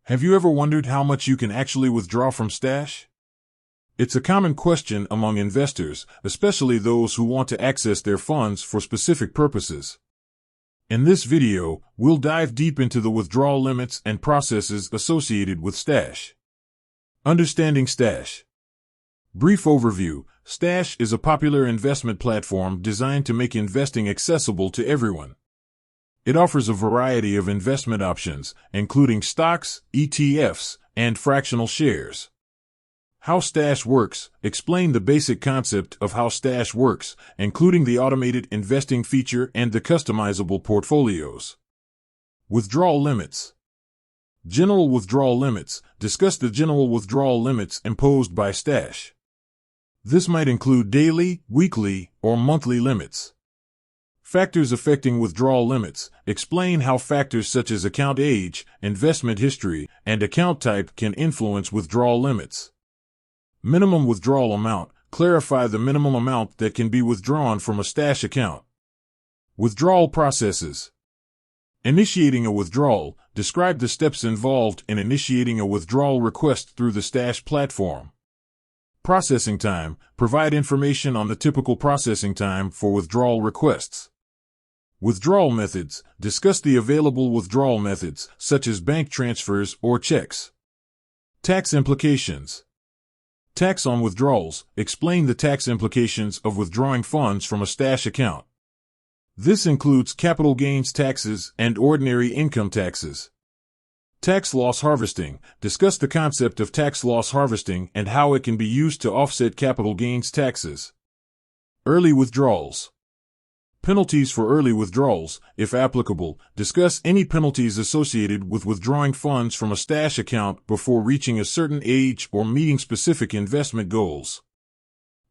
Have you ever wondered how much you can actually withdraw from Stash? It's a common question among investors, especially those who want to access their funds for specific purposes. In this video, we'll dive deep into the withdrawal limits and processes associated with Stash. Understanding Stash. Brief overview: Stash is a popular investment platform designed to make investing accessible to everyone. It offers a variety of investment options, including stocks, ETFs, and fractional shares. How Stash works: explain the basic concept of how Stash works, including the automated investing feature and the customizable portfolios. Withdrawal limits. General withdrawal limits. Discuss the general withdrawal limits imposed by Stash. This might include daily, weekly, or monthly limits. Factors affecting withdrawal limits. Explain how factors such as account age, investment history, and account type can influence withdrawal limits. Minimum withdrawal amount. Clarify the minimum amount that can be withdrawn from a Stash account. Withdrawal processes. Initiating a withdrawal. Describe the steps involved in initiating a withdrawal request through the Stash platform. Processing time. Provide information on the typical processing time for withdrawal requests. Withdrawal methods. Discuss the available withdrawal methods, such as bank transfers or checks. Tax implications. Tax on withdrawals. Explain the tax implications of withdrawing funds from a Stash account. This includes capital gains taxes and ordinary income taxes. Tax loss harvesting. Discuss the concept of tax loss harvesting and how it can be used to offset capital gains taxes. Early withdrawals. Penalties for early withdrawals, if applicable. Discuss any penalties associated with withdrawing funds from a Stash account before reaching a certain age or meeting specific investment goals.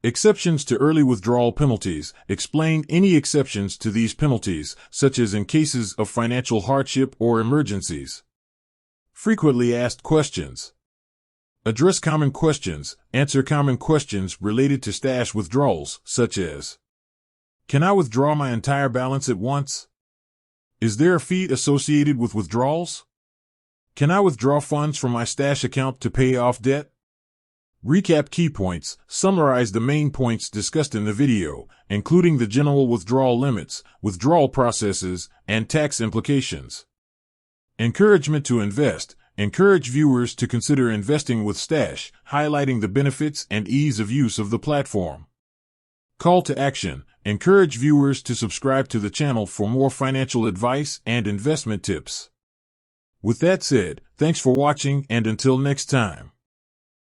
Exceptions to early withdrawal penalties. Explain any exceptions to these penalties, such as in cases of financial hardship or emergencies. Frequently asked questions. Address common questions. Answer common questions related to Stash withdrawals, such as: can I withdraw my entire balance at once? Is there a fee associated with withdrawals? Can I withdraw funds from my Stash account to pay off debt? Recap key points. Summarize the main points discussed in the video, including the general withdrawal limits, withdrawal processes, and tax implications. Encouragement to invest. Encourage viewers to consider investing with Stash, highlighting the benefits and ease of use of the platform. Call to action. Encourage viewers to subscribe to the channel for more financial advice and investment tips. With that said, thanks for watching, and until next time.